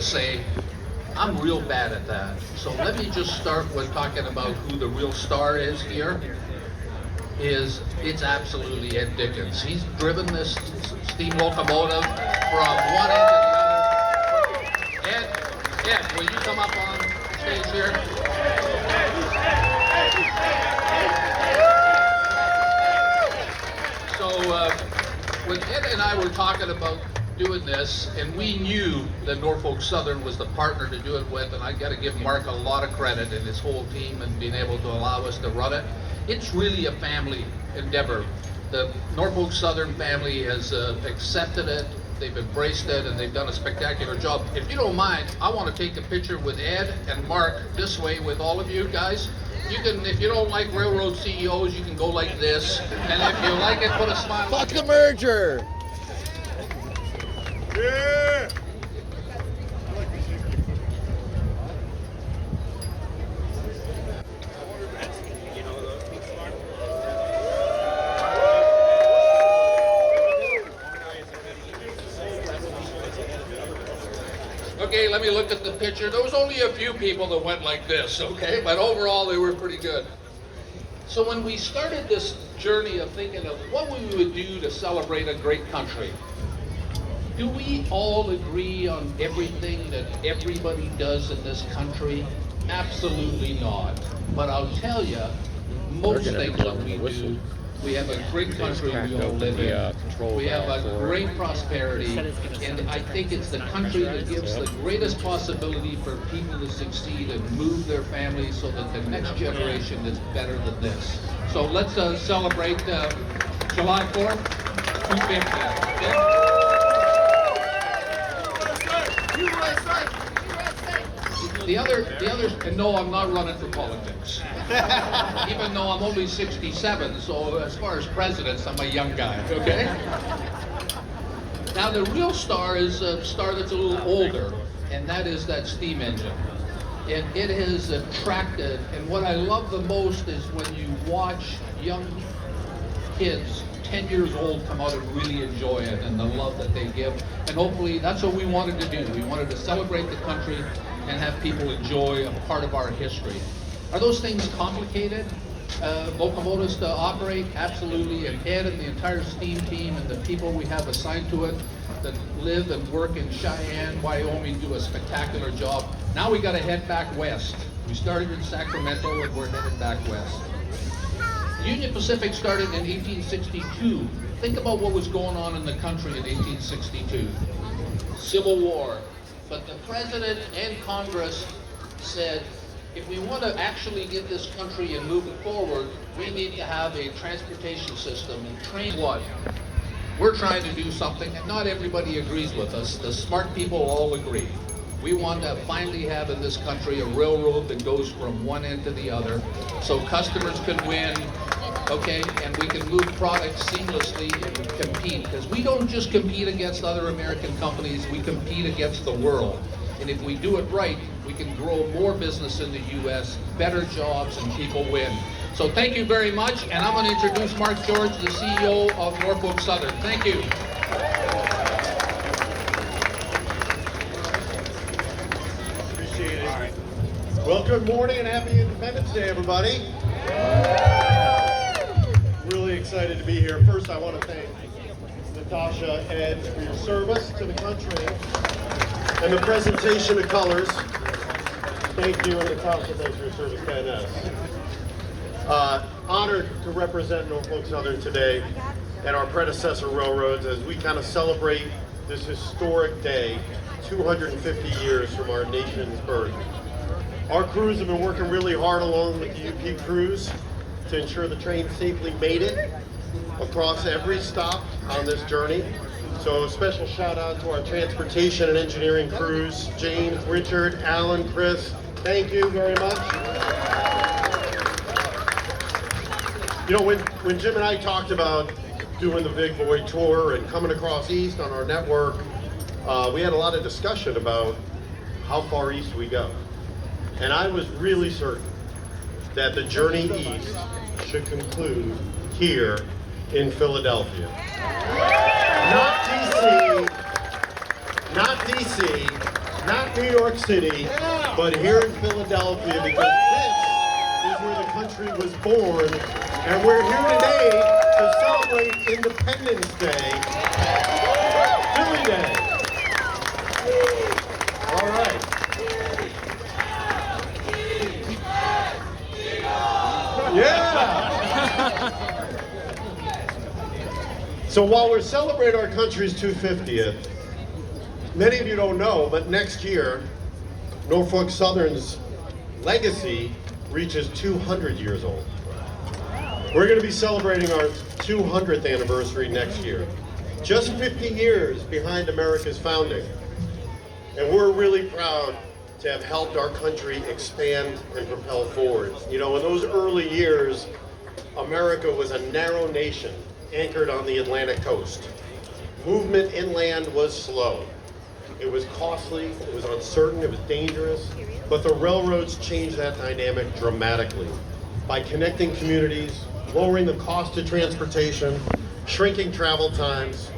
say, I'm real bad at that. So let me just start with talking about who the real star is here. It's absolutely Ed Dickens. He's driven this steam locomotive from one end to the other. Ed, will you come up on stage here? So when Ed and I were talking about doing this, and we knew that Norfolk Southern was the partner to do it with, and I got to give Mark a lot of credit and his whole team and being able to allow us to run it. It's really a family endeavor. The Norfolk Southern family has accepted it, they've embraced it, and they've done a spectacular job. If you don't mind, I want to take a picture with Ed and Mark this way with all of you guys. You can, if you don't like railroad CEOs, you can go like this, and if you like it, put a smile. Fuck the merger! Yeah! Okay, let me look at the picture. There was only a few people that went like this, okay? But overall, they were pretty good. So when we started this journey of thinking of what we would do to celebrate a great country, do we all agree on everything that everybody does in this country? Absolutely not. But I'll tell you, most things that we do, we have a great country we all live in. We have a great prosperity, and I think it's the country that gives the greatest possibility for people to succeed and move their families so that the next generation is better than this. So let's celebrate July 4th, 250. The other, and no, I'm not running for politics. Even though I'm only 67, so as far as presidents, I'm a young guy, okay? Now the real star is a star that's a little older, and that is that steam engine. And it has attracted, and what I love the most is when you watch young kids 10 years old come out and really enjoy it and the love that they give. And hopefully that's what we wanted to do. We wanted to celebrate the country and have people enjoy a part of our history. Are those things complicated? Locomotives to operate? Absolutely. And Ed and the entire steam team and the people we have assigned to it that live and work in Cheyenne, Wyoming do a spectacular job. Now we got to head back west. We started in Sacramento and we're headed back west. Union Pacific started in 1862. Think about what was going on in the country in 1862. Civil War. But the President and Congress said, if we want to actually get this country and move it forward, we need to have a transportation system and train what? We're trying to do something, and not everybody agrees with us. The smart people all agree. We want to finally have in this country a railroad that goes from one end to the other, so customers can win, okay, and we can move products seamlessly and compete, because we don't just compete against other American companies, we compete against the world. And if we do it right, we can grow more business in the U.S., better jobs, and people win. So thank you very much, and I'm going to introduce Mark George, the CEO of Norfolk Southern. Thank you. Appreciate it. All right. Well, good morning and happy Independence Day, everybody. Really excited to be here. First, I want to thank Natasha, Ed, for your service to the country and the presentation of colors. Thank you, and Natasha, thanks for your service to NS. Honored to represent Norfolk Southern today and our predecessor railroads as we kind of celebrate this historic day, 250 years from our nation's birth. Our crews have been working really hard along with the UP crews to ensure the train safely made it across every stop on this journey. So a special shout out to our transportation and engineering crews, James, Richard, Alan, Chris, thank you very much. You know, when Jim and I talked about doing the Big Boy Tour and coming across east on our network, we had a lot of discussion about how far east we go. And I was really certain that the journey east should conclude here in Philadelphia. Not DC, Not New York City, but here in Philadelphia, because this is where the country was born, and we're here today to celebrate Independence Day, Philly Day. All right. Yeah! So while we're celebrating our country's 250th, many of you don't know, but next year, Norfolk Southern's legacy reaches 200 years old. We're going to be celebrating our 200th anniversary next year. Just 50 years behind America's founding. And we're really proud to have helped our country expand and propel forward. You know, in those early years, America was a narrow nation anchored on the Atlantic coast. Movement inland was slow. It was costly, it was uncertain, it was dangerous, but the railroads changed that dynamic dramatically by connecting communities, lowering the cost of transportation, shrinking travel times.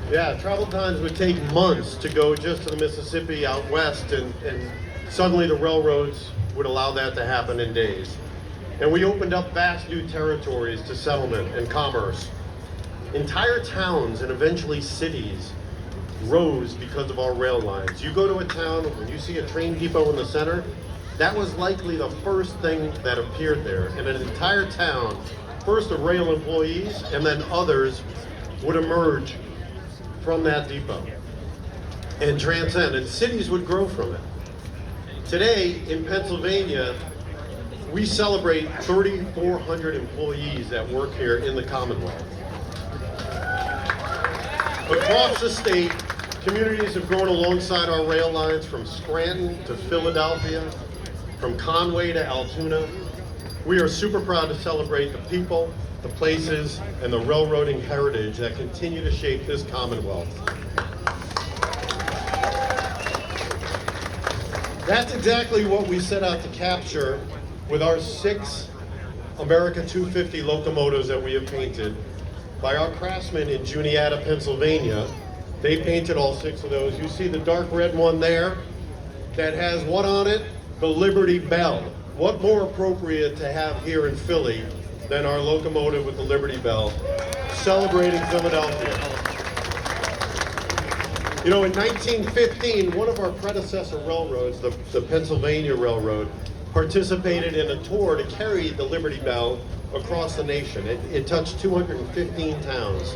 Yeah, travel times would take months to go just to the Mississippi out west, and suddenly the railroads would allow that to happen in days. And we opened up vast new territories to settlement and commerce. Entire towns and eventually cities rose because of our rail lines. You go to a town, when you see a train depot in the center, that was likely the first thing that appeared there. In an entire town, first the rail employees and then others would emerge from that depot and transcend, and cities would grow from it. Today in Pennsylvania, we celebrate 3,400 employees that work here in the Commonwealth. Across the state, communities have grown alongside our rail lines from Scranton to Philadelphia, from Conway to Altoona. We are super proud to celebrate the people, the places, and the railroading heritage that continue to shape this Commonwealth. That's exactly what we set out to capture with our 6 America 250 locomotives that we have painted by our craftsmen in Juniata, Pennsylvania. They painted all 6 of those. You see the dark red one there that has what on it? The Liberty Bell. What more appropriate to have here in Philly than our locomotive with the Liberty Bell, celebrating Philadelphia. You know, in 1915, one of our predecessor railroads, the Pennsylvania Railroad, participated in a tour to carry the Liberty Bell across the nation. It touched 215 towns.